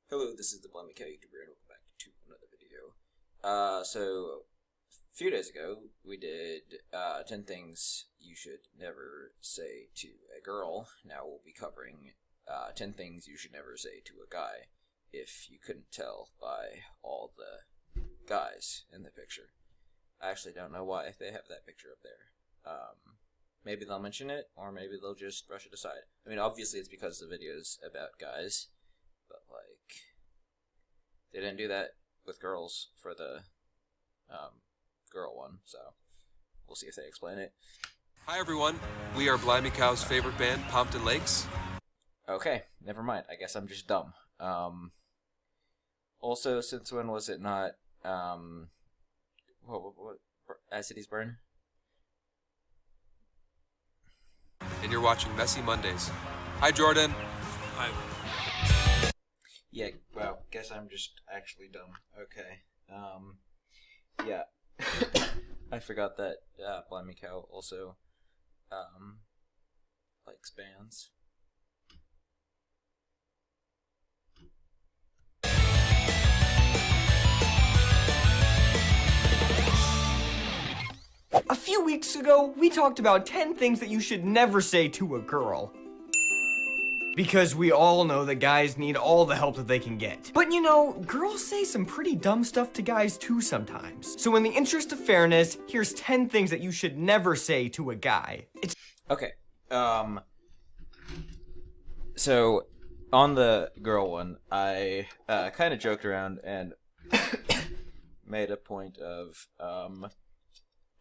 Hello, this is the Blimey Cow YouTuber, and welcome back to another video. So, a few days ago, we did 10 things you should never say to a girl. Now we'll be covering 10 things you should never say to a guy, if you couldn't tell by all the guys in the picture. I actually don't know why they have that picture up there. Maybe they'll mention it, or maybe they'll just brush it aside. I mean, obviously it's because the video's about guys, but, like, they didn't do that with girls for the girl one, so we'll see if they explain it. Hi everyone, we are Blimey Cow's favorite band, Pompton Lakes. Okay, never mind. I guess I'm just dumb. Also, since when was it not, what As Cities Burn? And you're watching Messy Mondays. Hi Jordan. Hi. Yeah, well, guess I'm just actually dumb. Okay. Yeah. I forgot that Blimey Cow also likes bands. A few weeks ago, we talked about 10 things that you should never say to a girl. Because we all know that guys need all the help that they can get. But you know, girls say some pretty dumb stuff to guys too sometimes. So in the interest of fairness, here's 10 things that you should never say to a guy. Okay, so, on the girl one, I, kind of joked around and made a point of,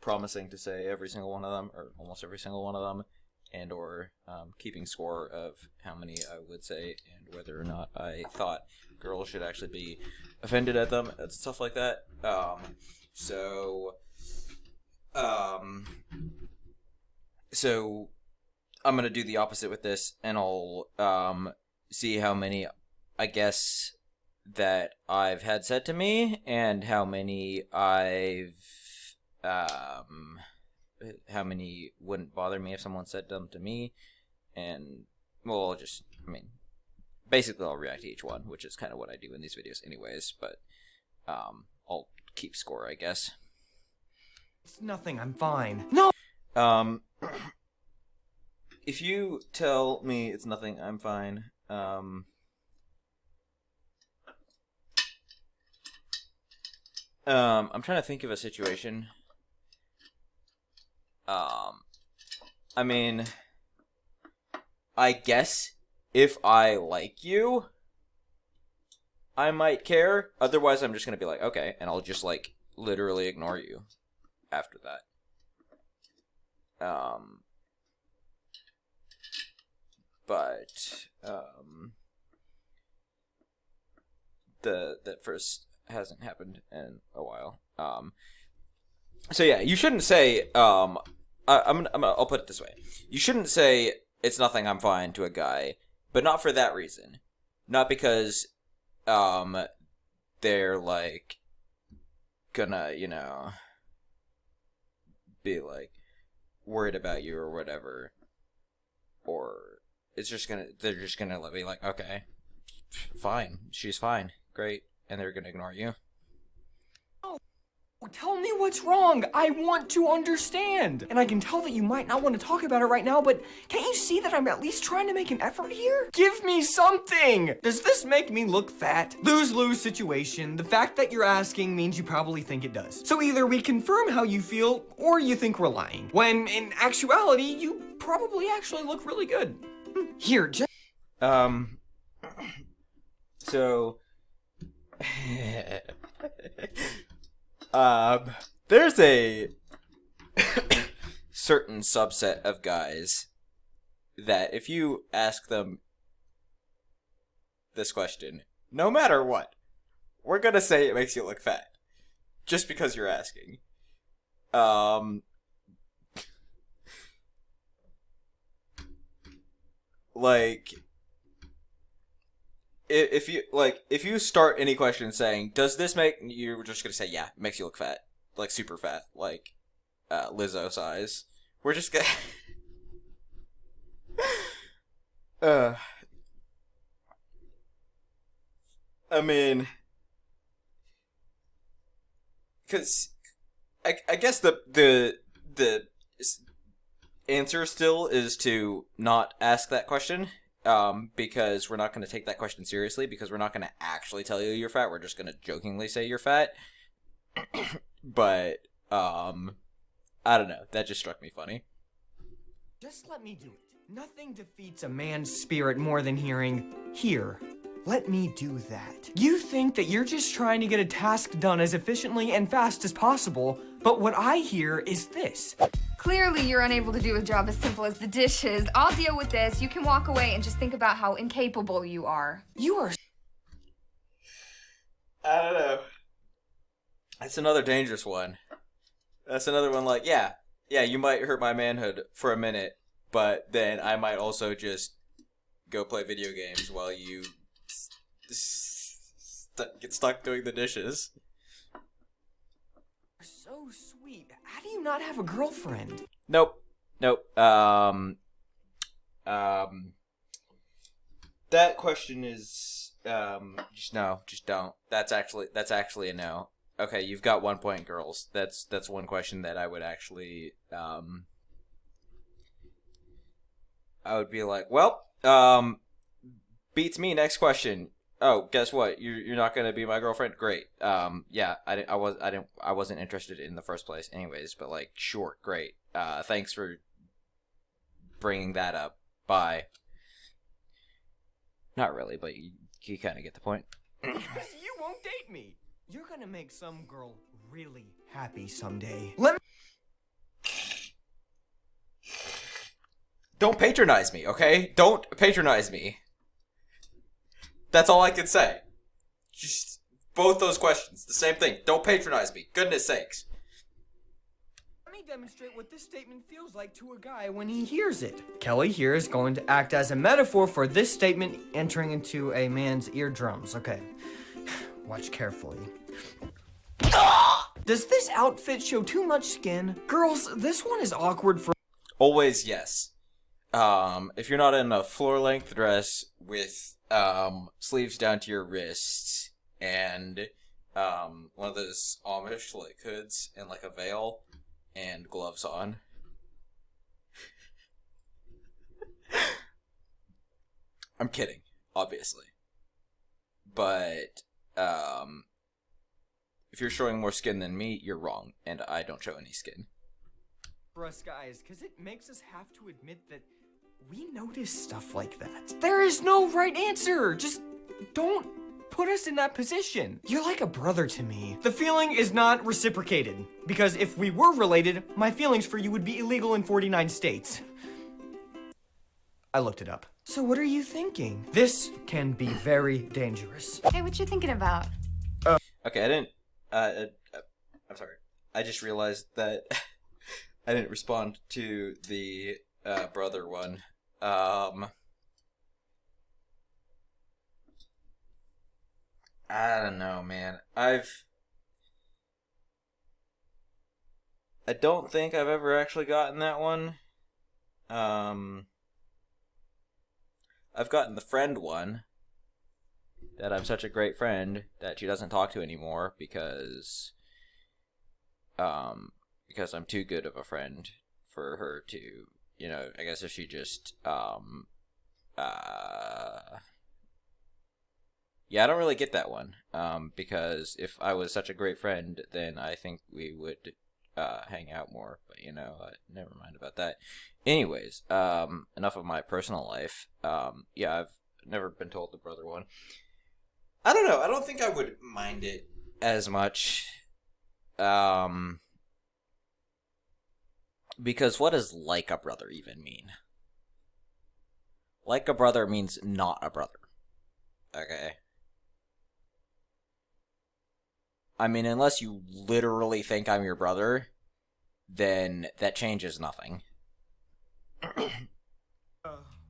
promising to say every single one of them, or almost every single one of them, and or keeping score of how many I would say and whether or not I thought girls should actually be offended at them and stuff like that. So I'm gonna do the opposite with this, and I'll see how many I guess that I've had said to me and how many how many wouldn't bother me if someone said them to me, and, well, basically I'll react to each one, which is kind of what I do in these videos anyways, but, I'll keep score, I guess. It's nothing, I'm fine. No! If you tell me it's nothing, I'm fine, I'm trying to think of a situation. I mean, I guess if I like you, I might care. Otherwise, I'm just gonna be like, okay, and I'll just, like, literally ignore you after that. That first hasn't happened in a while. So yeah, you shouldn't say, I'll put it this way. You shouldn't say, it's nothing, I'm fine, to a guy, but not for that reason. Not because, they're, like, gonna, you know, be, like, worried about you or whatever. Or, they're just gonna be like, okay, fine, she's fine, great, and they're gonna ignore you. Tell me what's wrong. I want to understand. And I can tell that you might not want to talk about it right now, but can't you see that I'm at least trying to make an effort here? Give me something. Does this make me look fat? Lose-lose situation. The fact that you're asking means you probably think it does. So either we confirm how you feel, or you think we're lying. When in actuality, you probably actually look really good. Here, just... So... there's a certain subset of guys that if you ask them this question, no matter what, we're gonna say it makes you look fat. Just because you're asking. Like... If you start any question saying, does this make, you're just gonna say, yeah, it makes you look fat. Like, super fat. Like, Lizzo size. We're just gonna... I mean, because I guess the answer still is to not ask that question, because we're not going to take that question seriously, because we're not going to actually tell you you're fat. We're just going to jokingly say you're fat. But I don't know. That just struck me funny. Just let me do it. Nothing defeats a man's spirit more than hearing, "Here, let me do that." You think that you're just trying to get a task done as efficiently and fast as possible, but what I hear is this. Clearly, you're unable to do a job as simple as the dishes. I'll deal with this. You can walk away and just think about how incapable you are. You are... I don't know. That's another dangerous one. That's another one like, yeah, you might hurt my manhood for a minute, but then I might also just go play video games while you get stuck doing the dishes. You're so sweet. How do you not have a girlfriend? Nope. That question is just no, just don't. That's actually a no. Okay, you've got 1 point, girls. That's one question that I would actually I would be like, well, beats me. Next question. Oh, guess what? You're not gonna be my girlfriend. Great. Yeah, I wasn't interested in the first place, anyways. But like, sure, great. Thanks for bringing that up. Bye. Not really, but you kind of get the point. You won't date me. You're gonna make some girl really happy someday. Don't patronize me, okay? Don't patronize me. That's all I can say. Just both those questions, the same thing. Don't patronize me. Goodness sakes. Let me demonstrate what this statement feels like to a guy when he hears it. Kelly here is going to act as a metaphor for this statement entering into a man's eardrums. Okay, watch carefully. Does this outfit show too much skin? Girls, this one is awkward for... Always yes. If you're not in a floor-length dress with sleeves down to your wrists and one of those Amish like hoods and like a veil and gloves on. I'm kidding, obviously. But if you're showing more skin than me, you're wrong, and I don't show any skin. For us guys, because it makes us have to admit that we notice stuff like that. There is no right answer. Just don't put us in that position. You're like a brother to me. The feeling is not reciprocated, because if we were related, my feelings for you would be illegal in 49 states. I looked it up. So what are you thinking? This can be very dangerous. Hey, what you thinking about? Okay, I didn't... I'm sorry. I just realized that I didn't respond to the brother one. I don't know, man. I don't think I've ever actually gotten that one. I've gotten the friend one. That I'm such a great friend that she doesn't talk to anymore because I'm too good of a friend for her to, you know, I guess if she just, yeah, I don't really get that one, because if I was such a great friend, then I think we would, hang out more, but, you know, never mind about that. Anyways, enough of my personal life. Yeah, I've never been told the brother one. I don't know, I don't think I would mind it as much, because what does like a brother even mean? Like a brother means not a brother. Okay. I mean, unless you literally think I'm your brother, then that changes nothing.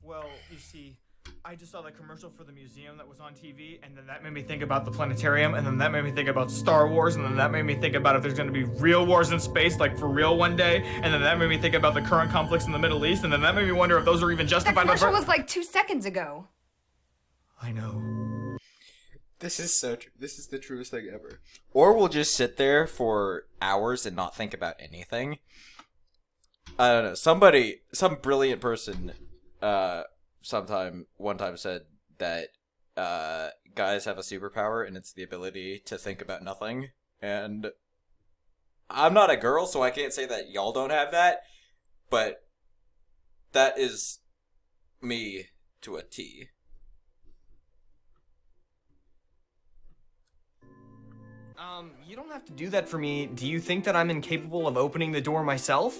Well, you see, I just saw the commercial for the museum that was on TV, and then that made me think about the planetarium, and then that made me think about Star Wars, and then that made me think about if there's going to be real wars in space, like for real one day, and then that made me think about the current conflicts in the Middle East, and then that made me wonder if those are even That justified. commercial was like 2 seconds ago. I know. This is so true. This is the truest thing ever. Or we'll just sit there for hours and not think about anything. I don't know. Some brilliant person, one time said that guys have a superpower and it's the ability to think about nothing. And I'm not a girl, so I can't say that y'all don't have that, but that is me to a T. You don't have to do that for me. Do you think that I'm incapable of opening the door myself?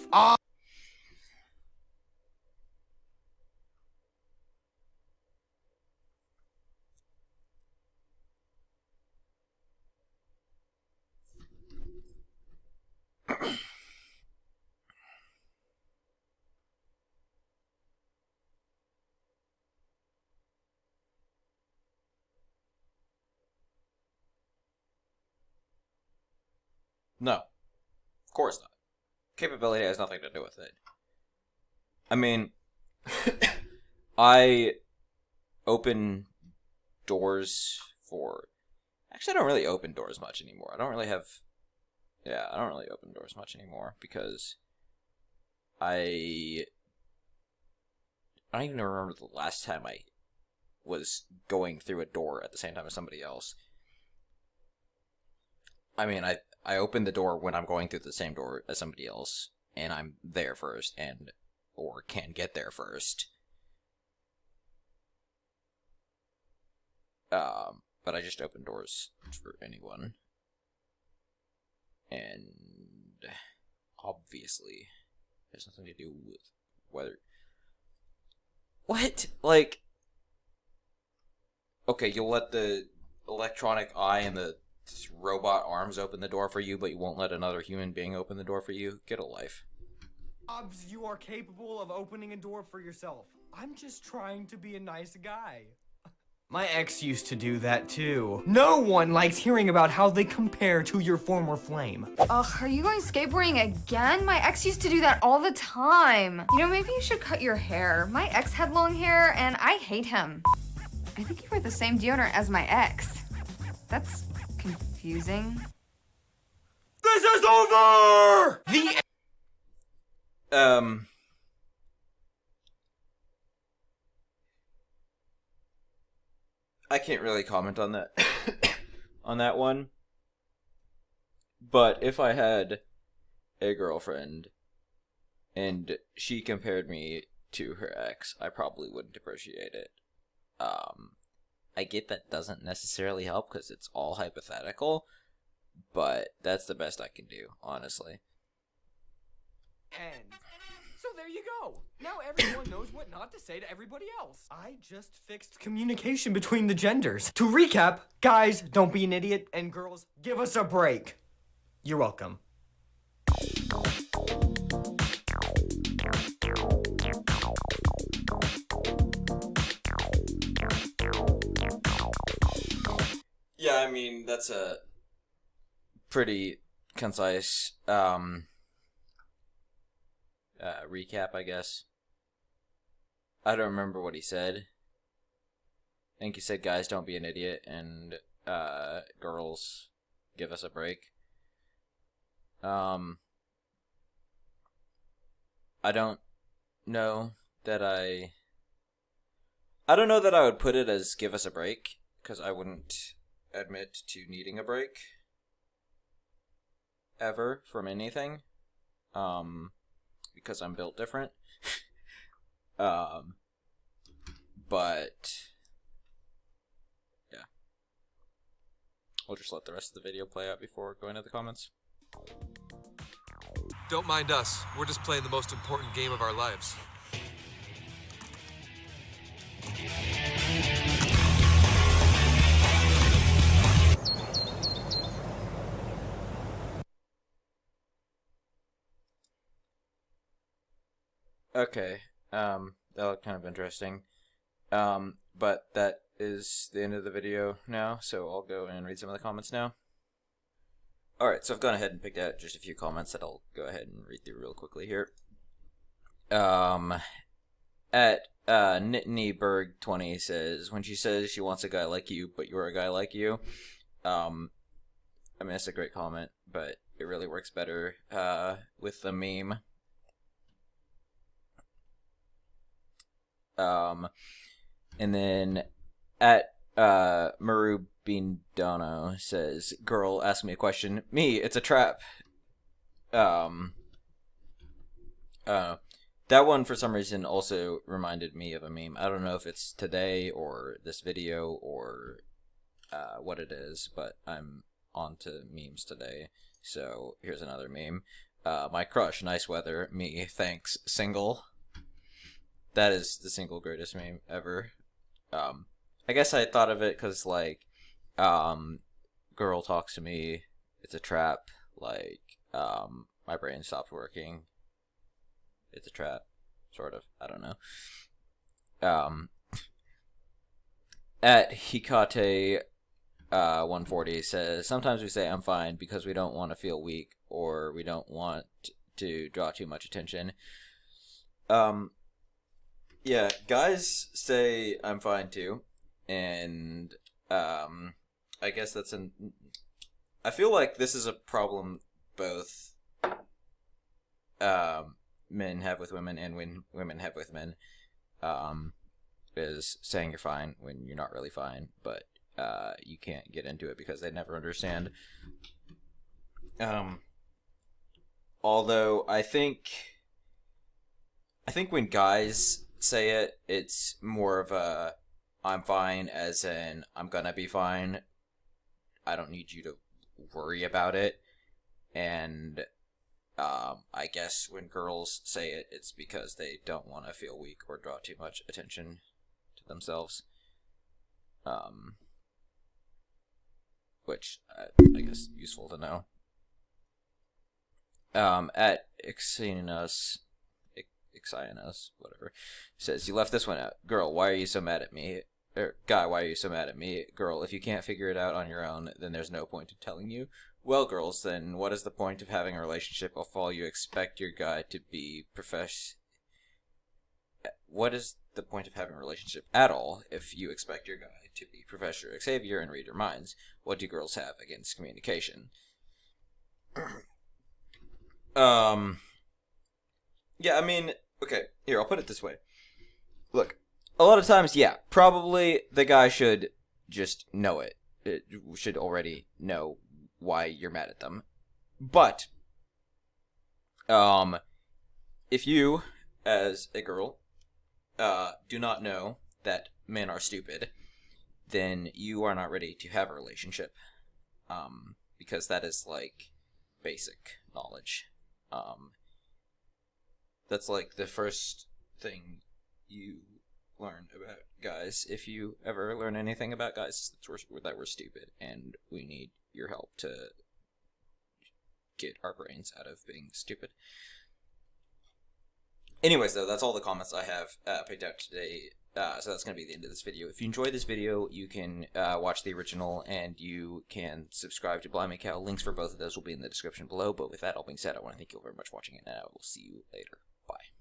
No. Of course not. Capability has nothing to do with it. I mean, I open doors for... Actually, I don't really open doors much anymore. I don't really open doors much anymore because I don't even remember the last time I was going through a door at the same time as somebody else. I mean, I open the door when I'm going through the same door as somebody else, and I'm there first, or can get there first. But I just open doors for anyone. And obviously, there's nothing to do with whether... What? Like... Okay, you'll let the electronic eye and the robot arms open the door for you, but you won't let another human being open the door for you? Get a life. You are capable of opening a door for yourself. I'm just trying to be a nice guy. My ex used to do that too. No one likes hearing about how they compare to your former flame. Ugh, are you going skateboarding again? My ex used to do that all the time. You know, maybe you should cut your hair. My ex had long hair, and I hate him. I think you wear the same deodorant as my ex. That's confusing. This is over! I can't really comment on that on that one. But if I had a girlfriend and she compared me to her ex, I probably wouldn't appreciate it. I get that doesn't necessarily help because it's all hypothetical, but that's the best I can do, honestly. And so there you go. Now everyone knows what not to say to everybody else. I just fixed communication between the genders. To recap, guys, don't be an idiot, and girls, give us a break. You're welcome. Yeah, I mean, that's a pretty concise recap, I guess. I don't remember what he said. I think he said, guys, don't be an idiot, and girls, give us a break. I don't know that I don't know that I would put it as give us a break, because I wouldn't admit to needing a break ever from anything, because I'm built different. But yeah, we'll just let the rest of the video play out before going to the comments. Don't mind us. We're just playing the most important game of our lives. Okay, that looked kind of interesting. But that is the end of the video now, so I'll go and read some of the comments now. Alright, so I've gone ahead and picked out just a few comments that I'll go ahead and read through real quickly here. At Nittanyberg20 says, when she says she wants a guy like you, but you're a guy like you. I mean, that's a great comment, but it really works better with the meme. And then at Marubindano says, girl, ask me a question. Me, it's a trap. That one, for some reason, also reminded me of a meme. I don't know if it's today or this video or what it is, but I'm onto memes today. So here's another meme. My crush, nice weather. Me, thanks, single. That is the single greatest meme ever. I guess I thought of it because, like, girl talks to me, it's a trap. Like, my brain stopped working. It's a trap, sort of. I don't know. At Hikate 140 says, sometimes we say I'm fine because we don't want to feel weak or we don't want to draw too much attention. Yeah, guys say I'm fine too, and I guess that's I feel like this is a problem both men have with women and when women have with men, is saying you're fine when you're not really fine, but you can't get into it because they never understand. Although I think when guys say it, it's more of a I'm fine as in I'm gonna be fine. I don't need you to worry about it. And I guess when girls say it, it's because they don't want to feel weak or draw too much attention to themselves. Which I guess useful to know. At Xenos, whatever, says, you left this one out. Girl, why are you so mad at me? Or, guy, why are you so mad at me? Girl, if you can't figure it out on your own, then there's no point in telling you. Well, girls, then what is the point of having a relationship if all you expect your guy to be What is the point of having a relationship at all if you expect your guy to be Professor Xavier and read your minds? What do girls have against communication? Yeah, I mean, okay, here, I'll put it this way. Look, a lot of times, yeah, probably the guy should just know it. It should already know why you're mad at them. But, if you, as a girl, do not know that men are stupid, then you are not ready to have a relationship. Because that is, like, basic knowledge. That's like the first thing you learn about guys. If you ever learn anything about guys, that we're stupid, and we need your help to get our brains out of being stupid. Anyways, though, that's all the comments I have picked out today. So that's going to be the end of this video. If you enjoyed this video, you can watch the original, and you can subscribe to Blimey Cow. Links for both of those will be in the description below. But with that all being said, I want to thank you all very much for watching, and I will see you later. Bye.